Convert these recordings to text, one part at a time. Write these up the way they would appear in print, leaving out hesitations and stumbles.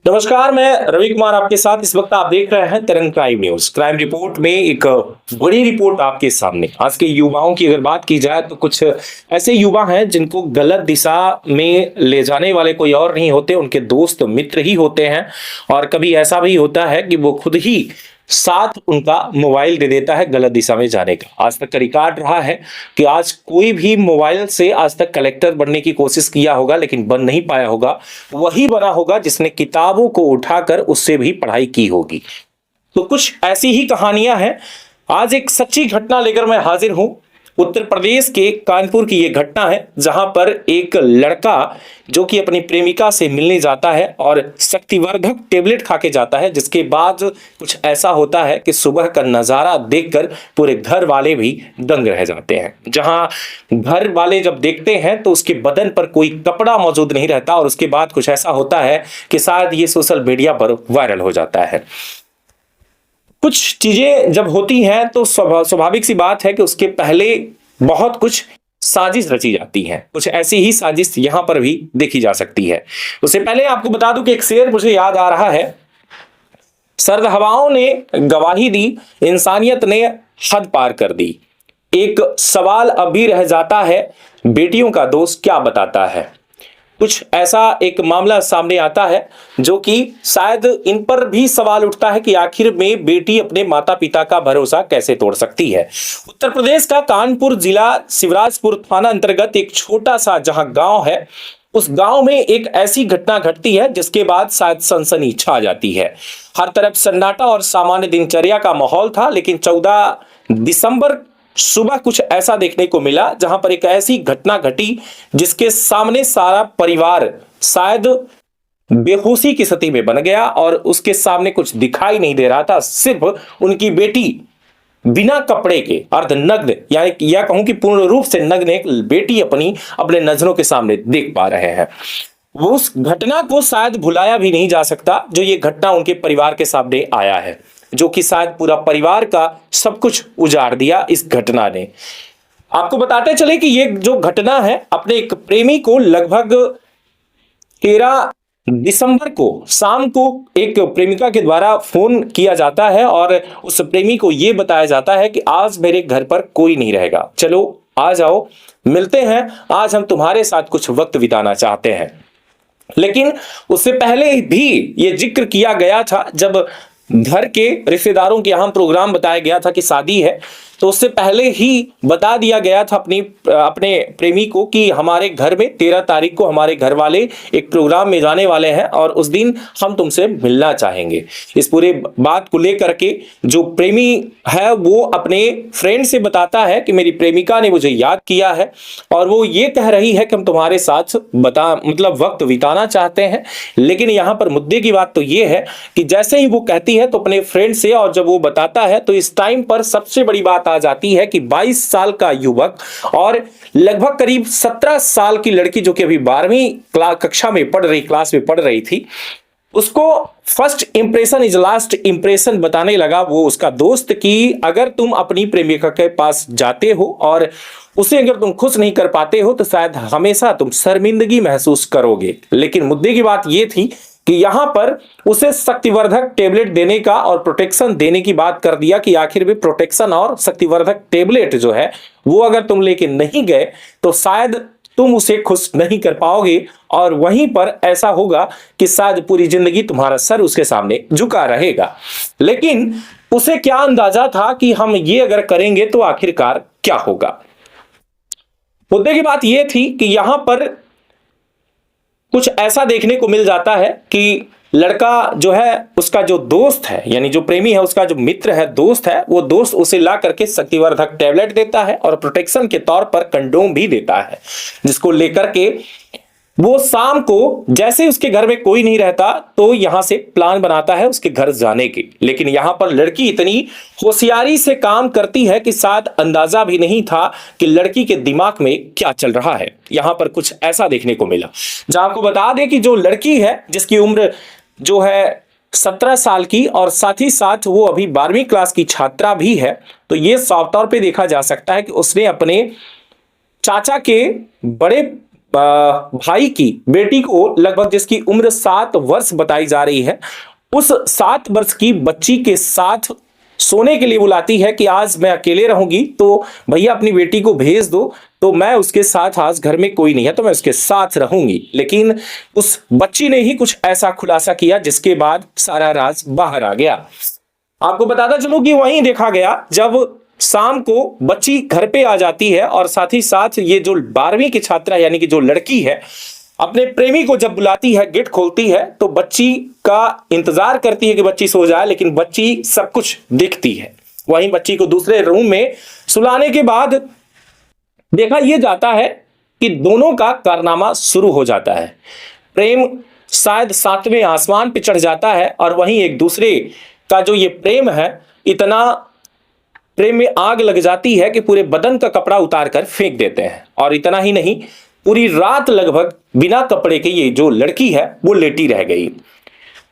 नमस्कार, मैं रवि कुमार आपके साथ। इस वक्त आप देख रहे हैं तरंग क्राइम न्यूज। क्राइम रिपोर्ट में एक बड़ी रिपोर्ट आपके सामने। आज के युवाओं की अगर बात की जाए तो कुछ ऐसे युवा हैं जिनको गलत दिशा में ले जाने वाले कोई और नहीं होते, उनके दोस्त मित्र ही होते हैं। और कभी ऐसा भी होता है कि वो खुद ही साथ उनका मोबाइल दे देता है गलत दिशा में जाने का। आज तक का रिकॉर्ड रहा है कि आज कोई भी मोबाइल से आज तक कलेक्टर बनने की कोशिश किया होगा लेकिन बन नहीं पाया होगा। वही बना होगा जिसने किताबों को उठाकर उससे भी पढ़ाई की होगी। तो कुछ ऐसी ही कहानियां हैं। आज एक सच्ची घटना लेकर मैं हाजिर हूं। उत्तर प्रदेश के कानपुर की यह घटना है, जहां पर एक लड़का जो कि अपनी प्रेमिका से मिलने जाता है और शक्तिवर्धक टेबलेट खा के जाता है, जिसके बाद कुछ ऐसा होता है कि सुबह का नजारा देखकर पूरे घर वाले भी दंग रह जाते हैं। जहां घर वाले जब देखते हैं तो उसके बदन पर कोई कपड़ा मौजूद नहीं रहता और उसके बाद कुछ ऐसा होता है कि शायद ये सोशल मीडिया पर वायरल हो जाता है। कुछ चीजें जब होती हैं तो स्वाभाविक सी बात है कि उसके पहले बहुत कुछ साजिश रची जाती है। कुछ ऐसी ही साजिश यहां पर भी देखी जा सकती है। उससे पहले आपको बता दूं कि एक शेर मुझे याद आ रहा है। सर्द हवाओं ने गवाही दी, इंसानियत ने हद पार कर दी। एक सवाल अब भी रह जाता है, बेटियों का दोष क्या बताता है। कुछ ऐसा एक मामला सामने आता है जो कि शायद इन पर भी सवाल उठता है कि आखिर में बेटी अपने माता पिता का भरोसा कैसे तोड़ सकती है। उत्तर प्रदेश का कानपुर जिला शिवराजपुर थाना अंतर्गत एक छोटा सा जहां गांव है, उस गांव में एक ऐसी घटना घटती है जिसके बाद शायद सनसनी छा जाती है। हर तरफ सन्नाटा और सामान्य दिनचर्या का माहौल था, लेकिन 14 दिसंबर सुबह कुछ ऐसा देखने को मिला जहां पर एक ऐसी घटना घटी जिसके सामने सारा परिवार शायद बेहोशी की स्थिति में बन गया और उसके सामने कुछ दिखाई नहीं दे रहा था। सिर्फ उनकी बेटी बिना कपड़े के अर्धनग्न, यानी यह कहूं कि पूर्ण रूप से नग्न एक बेटी अपने नजरों के सामने देख पा रहे हैं। वो उस घटना को शायद भुलाया भी नहीं जा सकता जो ये घटना उनके परिवार के सामने आया है, जो कि शायद पूरा परिवार का सब कुछ उजाड़ दिया इस घटना ने। आपको बताते चले कि ये जो घटना है, अपने एक प्रेमी को लगभग 13 दिसंबर को शाम को एक प्रेमिका के द्वारा फोन किया जाता है और उस प्रेमी को यह बताया जाता है कि आज मेरे घर पर कोई नहीं रहेगा, चलो आ जाओ, मिलते हैं, आज हम तुम्हारे साथ कुछ वक्त बिताना चाहते हैं। लेकिन उससे पहले भी ये जिक्र किया गया था, जब घर के रिश्तेदारों के यहाँ प्रोग्राम बताया गया था कि शादी है, तो उससे पहले ही बता दिया गया था अपने प्रेमी को कि हमारे घर में 13 तारीख को हमारे घर वाले एक प्रोग्राम में जाने वाले हैं और उस दिन हम तुमसे मिलना चाहेंगे। इस पूरे बात को लेकर के जो प्रेमी है वो अपने फ्रेंड से बताता है कि मेरी प्रेमिका ने मुझे याद किया है और वो ये कह रही है कि हम तुम्हारे साथ वक्त बिताना चाहते हैं। लेकिन यहाँ पर मुद्दे की बात तो ये है कि जैसे ही वो कहती है तो अपने फ्रेंड से, और जब वो बताता है तो इस टाइम पर सबसे बड़ी बात आ जाती है कि 22 साल का युवक और लगभग करीब 17 साल की लड़की जो कि अभी 12वीं कक्षा में क्लास में पढ़ रही थी, उसको first impression is last impression बताने लगा वो उसका दोस्त कि अगर तुम अपनी प्रेमिका के पास जाते हो और उसे अगर तुम खुश नहीं कर पाते हो तो शायद हमेशा तुम शर्मिंदगी महसूस करोगे। लेकिन मुद्दे की बात यह थी कि यहां पर उसे शक्तिवर्धक टेबलेट देने का और प्रोटेक्शन देने की बात कर दिया कि आखिर भी प्रोटेक्शन और शक्तिवर्धक टेबलेट जो है वो अगर तुम लेके नहीं गए तो शायद तुम उसे खुश नहीं कर पाओगे और वहीं पर ऐसा होगा कि शायद पूरी जिंदगी तुम्हारा सर उसके सामने झुका रहेगा। लेकिन उसे क्या अंदाजा था कि हम ये अगर करेंगे तो आखिरकार क्या होगा। मुद्दे की बात यह थी कि यहां पर कुछ ऐसा देखने को मिल जाता है कि लड़का जो है, उसका जो दोस्त है, यानी जो प्रेमी है, उसका जो मित्र है, दोस्त है, वो दोस्त उसे ला करके शक्तिवर्धक टेबलेट देता है और प्रोटेक्शन के तौर पर कंडोम भी देता है, जिसको लेकर के वो शाम को जैसे उसके घर में कोई नहीं रहता तो यहां से प्लान बनाता है उसके घर जाने की। लेकिन यहां पर लड़की इतनी होशियारी से काम करती है कि शायद अंदाजा भी नहीं था कि लड़की के दिमाग में क्या चल रहा है। यहां पर कुछ ऐसा देखने को मिला, जहां आपको बता दें कि जो लड़की है जिसकी उम्र जो है 17 साल की और साथ ही साथ वो अभी 12वीं क्लास की छात्रा भी है, तो ये साफ तौर पे देखा जा सकता है कि उसने अपने चाचा के बड़े भाई की बेटी को लगभग जिसकी उम्र 7 वर्ष बताई जा रही है, उस 7 वर्ष की बच्ची के साथ सोने के लिए बुलाती है कि आज मैं अकेले रहूंगी तो भैया अपनी बेटी को भेज दो, तो मैं उसके साथ, आज घर में कोई नहीं है तो मैं उसके साथ रहूंगी। लेकिन उस बच्ची ने ही कुछ ऐसा खुलासा किया जिसके बाद सारा राज बाहर आ गया। आपको बताता चलूं कि वहीं देखा गया जब शाम को बच्ची घर पे आ जाती है और साथ ही साथ ये जो 12वीं की छात्रा यानी कि जो लड़की है अपने प्रेमी को जब बुलाती है, गेट खोलती है तो बच्ची का इंतजार करती है कि बच्ची सो जाए, लेकिन बच्ची सब कुछ देखती है। वहीं बच्ची को दूसरे रूम में सुलाने के बाद देखा यह जाता है कि दोनों का कारनामा शुरू हो जाता है। प्रेम शायद 7वें आसमान पे चढ़ जाता है और वहीं एक दूसरे का जो ये प्रेम है, इतना प्रेम में आग लग जाती है कि पूरे बदन का कपड़ा उतार कर फेंक देते हैं। और इतना ही नहीं, पूरी रात लगभग बिना कपड़े के ये जो लड़की है वो लेटी रह गई।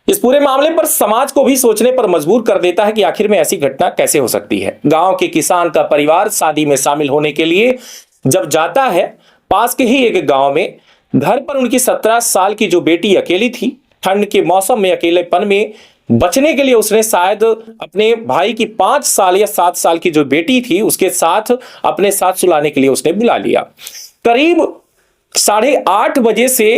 इस पूरे मामले पर समाज को भी सोचने पर मजबूर कर देता है कि आखिर में ऐसी घटना कैसे हो सकती है। गांव के किसान का परिवार शादी में शामिल होने के लिए जब जाता है पास के ही एक गांव में, घर पर उनकी 17 साल की जो बेटी अकेली थी। ठंड के मौसम में अकेलेपन में बचने के लिए उसने शायद अपने भाई की 5 साल या 7 साल की जो बेटी थी उसके साथ अपने साथ सुलाने के लिए उसने बुला लिया। करीब 8:30 बजे से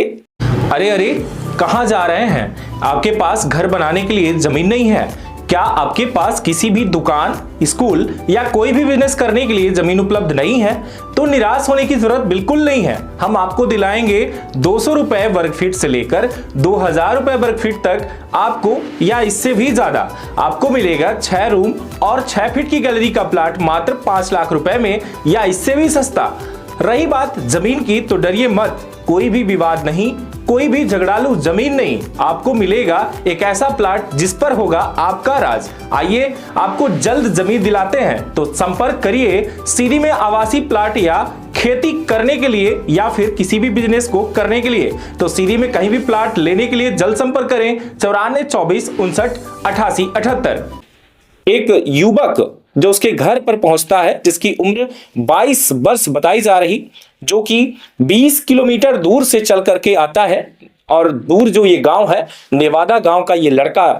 अरे अरे कहां जा रहे हैं? आपके पास घर बनाने के लिए जमीन नहीं है क्या? आपके पास किसी भी दुकान, स्कूल या कोई भी बिजनेस करने के लिए जमीन उपलब्ध नहीं है? तो निराश होने की जरूरत बिल्कुल नहीं है। हम आपको दिलाएंगे 200 रुपए वर्ग फीट से लेकर 2000 रुपए वर्ग फीट तक आपको, या इससे भी ज्यादा आपको मिलेगा 6 रूम और 6 फीट की गैलरी का प्लाट मात्र 5 लाख रुपए में, या इससे भी सस्ता। रही बात जमीन की तो डरिए मत, कोई भी विवाद नहीं, कोई भी झगड़ालू जमीन नहीं, आपको मिलेगा एक ऐसा प्लाट जिस पर होगा आपका राज। आइए आपको जल्द जमीन दिलाते हैं, तो संपर्क करिए सीधी में आवासीय प्लाट या खेती करने के लिए या फिर किसी भी बिजनेस को करने के लिए। तो सीधी में कहीं भी प्लाट लेने के लिए जल्द संपर्क करें 94 24 59 88 78। एक युवक जो उसके घर पर पहुंचता है जिसकी उम्र 22 वर्ष बताई जा रही, जो कि 20 किलोमीटर दूर से चल करके आता है, और दूर जो ये गांव है नेवादा गांव का ये लड़का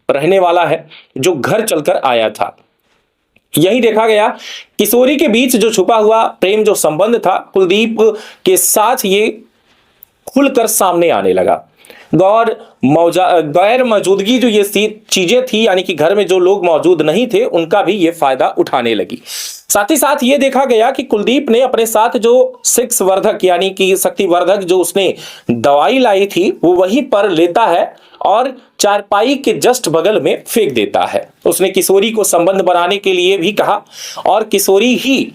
रहने वाला है जो घर चलकर आया था। यही देखा गया किशोरी के बीच जो छुपा हुआ प्रेम जो संबंध था कुलदीप के साथ ये खुलकर सामने आने लगा। गैर मौजूदगी जो ये चीजें थी, यानी कि घर में जो लोग मौजूद नहीं थे उनका भी ये फायदा उठाने लगी। साथ ही साथ ये देखा गया कि कुलदीप ने अपने साथ जो सेक्स वर्धक यानी कि शक्तिवर्धक जो उसने दवाई लाई थी वो वहीं पर लेता है और चारपाई के जस्ट बगल में फेंक देता है। उसने किशोरी को संबंध बनाने के लिए भी कहा और किशोरी ही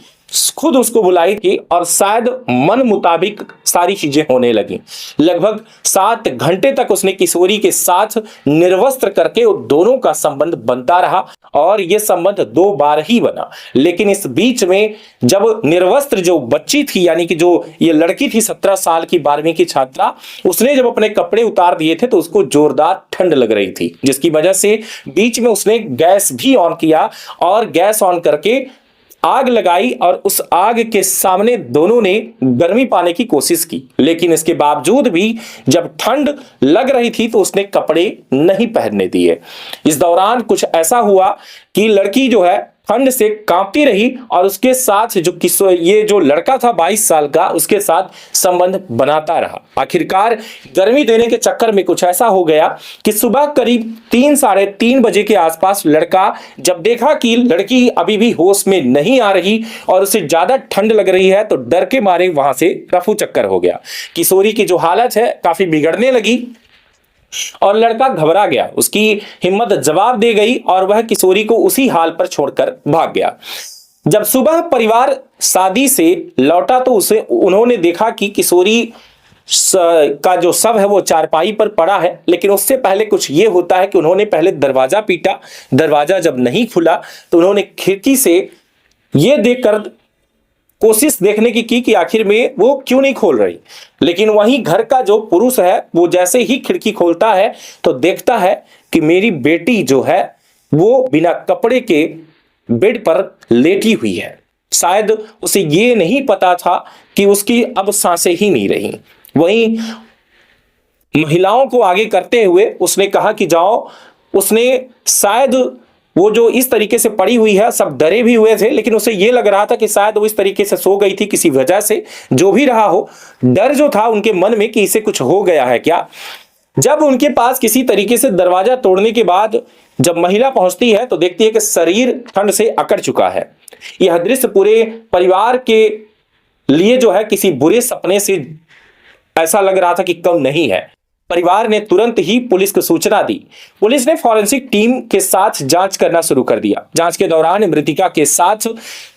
खुद उसको बुलाई थी और शायद मन मुताबिक सारी चीजें होने लगी। लगभग 7 घंटे तक उसने किशोरी के साथ निर्वस्त्र करके वो दोनों का संबंध बनता रहा और यह संबंध 2 बार ही बना। लेकिन इस बीच में जब निर्वस्त्र जो बच्ची थी यानी कि जो ये लड़की थी 17 साल की 12वीं की छात्रा, उसने जब अपने कपड़े उतार दिए थे तो उसको जोरदार ठंड लग रही थी, जिसकी वजह से बीच में उसने गैस भी ऑन किया और गैस ऑन करके आग लगाई और उस आग के सामने दोनों ने गर्मी पाने की कोशिश की। लेकिन इसके बावजूद भी जब ठंड लग रही थी तो उसने कपड़े नहीं पहनने दिए। इस दौरान कुछ ऐसा हुआ कि लड़की जो है ठंड से कांपती रही और उसके साथ ये जो लड़का था 22 साल का उसके साथ संबंध बनाता रहा। आखिरकार गर्मी देने के चक्कर में कुछ ऐसा हो गया कि सुबह करीब 3 साढ़े 3 बजे के आसपास लड़का जब देखा कि लड़की अभी भी होश में नहीं आ रही और उसे ज्यादा ठंड लग रही है तो डर के मारे वहां से रफू चक्कर हो गया। किशोरी की जो हालत है काफी बिगड़ने लगी और लड़का घबरा गया, उसकी हिम्मत जवाब दे गई और वह किशोरी को उसी हाल पर छोड़कर भाग गया। जब सुबह परिवार शादी से लौटा तो उन्होंने देखा कि किशोरी का जो शव है वो चारपाई पर पड़ा है। लेकिन उससे पहले कुछ ये होता है कि उन्होंने पहले दरवाजा पीटा, दरवाजा जब नहीं खुला तो उन्होंने खिड़की से ये देखकर कोशिश देखने की कि आखिर में वो क्यों नहीं खोल रही। लेकिन वहीं घर का जो पुरुष है वो जैसे ही खिड़की खोलता है तो देखता है कि मेरी बेटी जो है वो बिना कपड़े के बेड पर लेटी हुई है। शायद उसे ये नहीं पता था कि उसकी अब सांसें ही नहीं रही। वहीं महिलाओं को आगे करते हुए उसने कहा कि जाओ, उसने शायद वो जो इस तरीके से पड़ी हुई है, सब डरे भी हुए थे, लेकिन उसे ये लग रहा था कि शायद वो इस तरीके से सो गई थी किसी वजह से। जो भी रहा हो, डर जो था उनके मन में कि इसे कुछ हो गया है क्या। जब उनके पास किसी तरीके से दरवाजा तोड़ने के बाद जब महिला पहुंचती है तो देखती है कि शरीर ठंड से अकड़ चुका है। यह दृश्य पूरे परिवार के लिए जो है किसी बुरे सपने से ऐसा लग रहा था कि कम नहीं है। परिवार ने तुरंत ही पुलिस को सूचना दी। पुलिस ने फॉरेंसिक टीम के साथ जांच करना शुरू कर दिया। जांच के दौरान मृतिका के साथ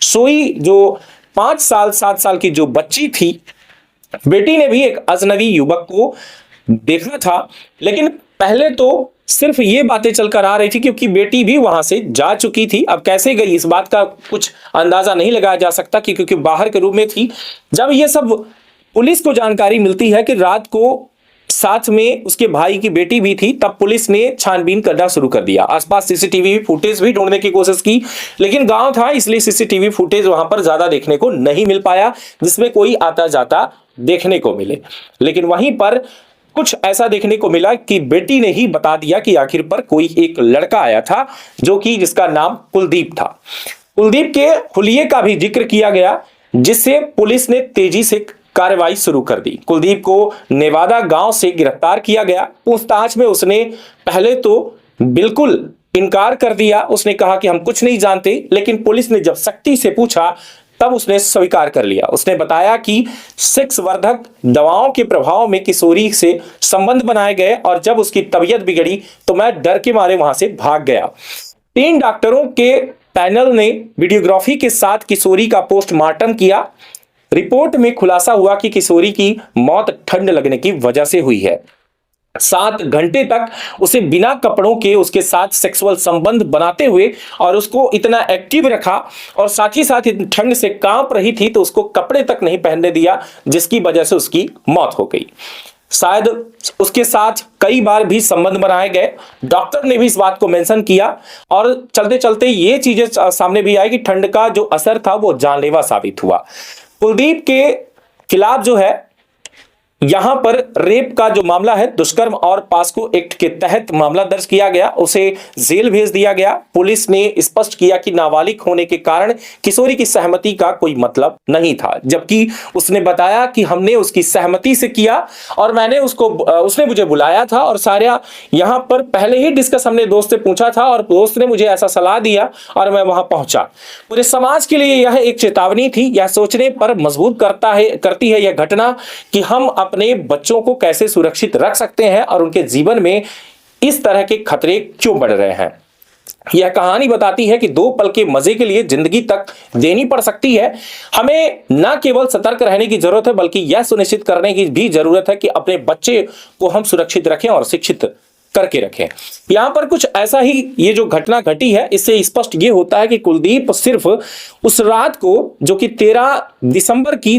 सोई जो 5 साल 7 साल की जो बच्ची थी, बेटी ने भी एक अजनबी युवक को देखा था। लेकिन पहले तो सिर्फ ये बातें चलकर आ रही थी क्योंकि बेटी भी वहां से जा चुकी थी। अब कैसे गई इस बात का कुछ अंदाजा नहीं लगाया जा सकता कि क्योंकि बाहर के रूम में थी। जब ये सब पुलिस को जानकारी मिलती है कि रात को साथ में उसके भाई की बेटी भी थी, तब पुलिस ने छानबीन करना शुरू कर दिया। आसपास सीसीटीवी फुटेज भी ढूंढने की कोशिश की, लेकिन गांव था इसलिए सीसीटीवी फुटेज वहां पर ज्यादा देखने को नहीं मिल पाया जिसमें कोई आता जाता देखने को मिले। लेकिन वहीं पर कुछ ऐसा देखने को मिला कि बेटी ने ही बता दिया कि आखिर पर कोई एक लड़का आया था जो कि जिसका नाम कुलदीप था। कुलदीप के हुलिये का भी जिक्र किया गया, जिससे पुलिस ने तेजी से कार्रवाई शुरू कर दी। कुलदीप को नेवादा गांव से गिरफ्तार किया गया। पूछताछ में उसने पहले तो बिल्कुल इनकार कर दिया। उसने कहा कि हम कुछ नहीं जानते, लेकिन पुलिस ने जब सख्ती से पूछा तब उसने स्वीकार कर लिया। उसने बताया कि सेक्स वर्धक दवाओं के प्रभाव में किशोरी से संबंध बनाए गए और जब उसकी तबीयत बिगड़ी तो मैं डर के मारे वहां से भाग गया। 3 डॉक्टरों के पैनल ने वीडियोग्राफी के साथ किशोरी का पोस्टमार्टम किया। रिपोर्ट में खुलासा हुआ कि किशोरी की मौत ठंड लगने की वजह से हुई है। 7 घंटे तक उसे बिना कपड़ों के उसके साथ सेक्सुअल संबंध बनाते हुए और उसको इतना एक्टिव रखा और साथ ही साथ ठंड से कांप रही थी तो उसको कपड़े तक नहीं पहनने दिया, जिसकी वजह से उसकी मौत हो गई। शायद उसके साथ कई बार भी संबंध बनाए गए। डॉक्टर ने भी इस बात को मेंशन किया और चलते चलते ये चीजें सामने भी आई कि ठंड का जो असर था वो जानलेवा साबित हुआ। कुलदीप के खिलाफ जो है यहां पर रेप का जो मामला है, दुष्कर्म और पास्को एक्ट के तहत मामला दर्ज किया गया। उसे जेल भेज दिया गया। पुलिस ने स्पष्ट किया कि नाबालिग होने के कारण किशोरी की सहमति का कोई मतलब नहीं था, जबकि उसने बताया कि हमने उसकी सहमति से किया और उसने मुझे बुलाया था और सारा यहां पर पहले ही डिस्कस हमने दोस्त से पूछा था और दोस्त ने मुझे ऐसा सलाह दिया और मैं वहां पहुंचा। पूरे समाज के लिए यह एक चेतावनी थी। यह सोचने पर मजबूर करती है यह घटना कि हम अपने बच्चों को कैसे सुरक्षित रख सकते हैं और उनके जीवन में इस तरह के खतरे क्यों बढ़ रहे हैं। यह कहानी बताती है कि 2 पल के मजे के लिए जिंदगी तक देनी पड़ सकती है। हमें न केवल सतर्क रहने की जरूरत है बल्कि यह सुनिश्चित करने की भी जरूरत है कि अपने बच्चे को हम सुरक्षित रखें और शिक्षित करके रखें। यहां पर कुछ ऐसा ही ये जो घटना घटी है, इससे स्पष्ट ये होता है कि कुलदीप सिर्फ उस रात को जो कि 13 दिसंबर की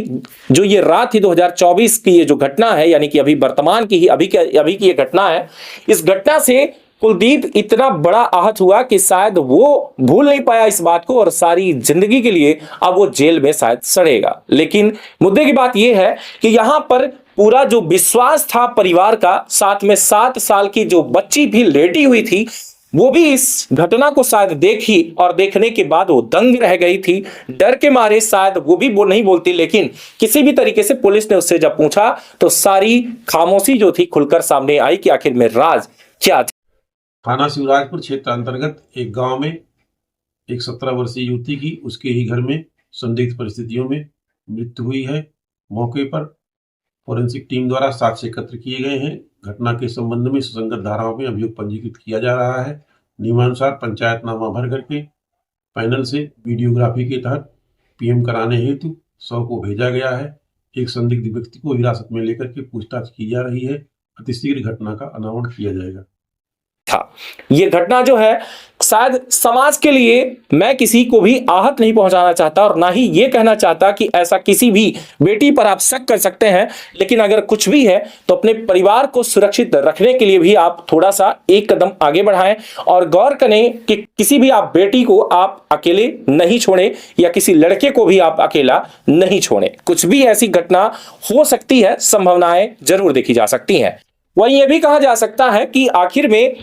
जो ये रात थी 2024 की ये जो घटना है, यानी कि अभी वर्तमान की ही अभी की ये घटना है, इस घटना से कुलदीप इतना बड़ा आहत हुआ कि शायद वो भूल नहीं पाया इस बात को और सारी जिंदगी के लिए अब वो जेल में शायद सड़ेगा। लेकिन मुद्दे की बात यह है कि यहां पर पूरा जो विश्वास था परिवार का, साथ में 7 साल की जो बच्ची भी लेटी हुई थी, वो भी इस घटना को शायद देखी और देखने के बाद वो दंग रह गई थी। डर के मारे शायद वो भी नहीं बोलती, लेकिन किसी भी तरीके से पुलिस ने उससे जब पूछा तो सारी खामोशी जो थी खुलकर सामने आई कि आखिर में राज क्या था। थाना शिवराजपुर क्षेत्र अंतर्गत एक गांव में एक 17 वर्षीय युवती की उसके ही घर में संदिग्ध परिस्थितियों में मृत्यु हुई है। मौके पर फोरेंसिक टीम द्वारा साक्ष्य एकत्र किए गए हैं। घटना के संबंध में सुसंगत धाराओं में अभियोग पंजीकृत किया जा रहा है। नियमानुसार पंचायतनामा भर करके पैनल से वीडियोग्राफी के तहत पीएम कराने हेतु शव को भेजा गया है। एक संदिग्ध व्यक्ति को हिरासत में लेकर के पूछताछ की जा रही है। अतिशीघ्र घटना का अनावरण किया जाएगा। था। ये घटना जो है शायद समाज के लिए मैं किसी को भी आहत नहीं पहुंचाना चाहता और ना ही ये कहना चाहता कि ऐसा किसी भी बेटी पर आप शक कर सकते हैं, लेकिन अगर कुछ भी है तो अपने परिवार को सुरक्षित रखने के लिए भी आप थोड़ा सा एक कदम आगे बढ़ाएं और गौर करें कि किसी भी आप बेटी को आप अकेले नहीं छोड़ें या किसी लड़के को भी आप अकेला नहीं छोड़ें। कुछ भी ऐसी घटना हो सकती है, संभावनाएं जरूर देखी जा सकती हैं। वहीं यह भी कहा जा सकता है कि आखिर में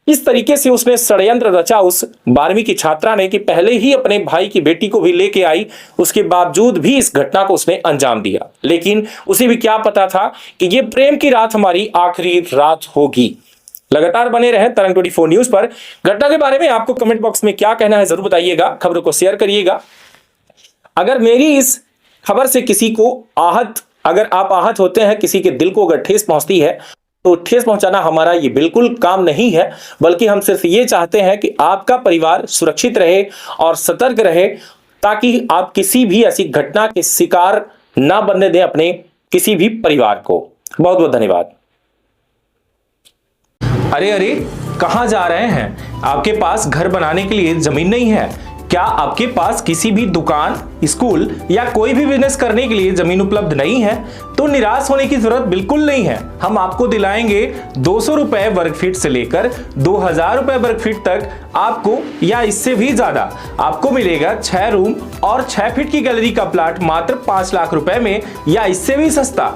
इस तरीके से उसने षड्यंत्र रचा उस 12वीं की छात्रा ने कि पहले ही अपने भाई की बेटी को भी लेके आई, उसके बावजूद भी इस घटना को उसने अंजाम दिया। लेकिन उसे भी क्या पता था कि ये प्रेम की रात हमारी आखिरी रात होगी। लगातार बने रहें तरंग 24 न्यूज पर। घटना के बारे में आपको कमेंट बॉक्स में क्या कहना है जरूर बताइएगा, खबरों को शेयर करिएगा। अगर मेरी इस खबर से किसी को अगर आप आहत होते हैं, किसी के दिल को अगर ठेस पहुंचती है, तो ठेस पहुंचाना हमारा ये बिल्कुल काम नहीं है, बल्कि हम सिर्फ ये चाहते हैं कि आपका परिवार सुरक्षित रहे और सतर्क रहे, ताकि आप किसी भी ऐसी घटना के शिकार ना बनने दें अपने किसी भी परिवार को। बहुत बहुत धन्यवाद। अरे कहां जा रहे हैं? आपके पास घर बनाने के लिए जमीन नहीं है क्या? आपके पास किसी भी दुकान, स्कूल या कोई भी बिजनेस करने के लिए जमीन उपलब्ध नहीं है? तो निराश होने की जरूरत बिल्कुल नहीं है। हम आपको दिलाएंगे 200 रुपए वर्ग फीट से लेकर 2000 रुपए वर्ग फीट तक आपको, या इससे भी ज्यादा आपको मिलेगा 6 रूम और 6 फीट की गैलरी का प्लाट मात्र 5 लाख रुपए में, या इससे भी सस्ता।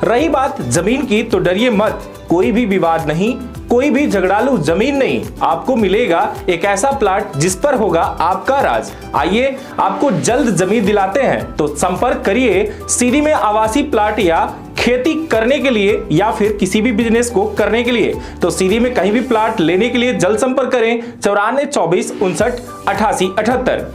रही बात जमीन की, तो डरिए मत, कोई भी विवाद नहीं, कोई भी झगड़ालू जमीन नहीं। आपको मिलेगा एक ऐसा प्लाट जिस पर होगा आपका राज। आइए आपको जल्द जमीन दिलाते हैं, तो संपर्क करिए। सीधी में आवासीय प्लाट या खेती करने के लिए या फिर किसी भी बिजनेस को करने के लिए, तो सीधी में कहीं भी प्लाट लेने के लिए जल्द संपर्क करें 94 24 59 88 78।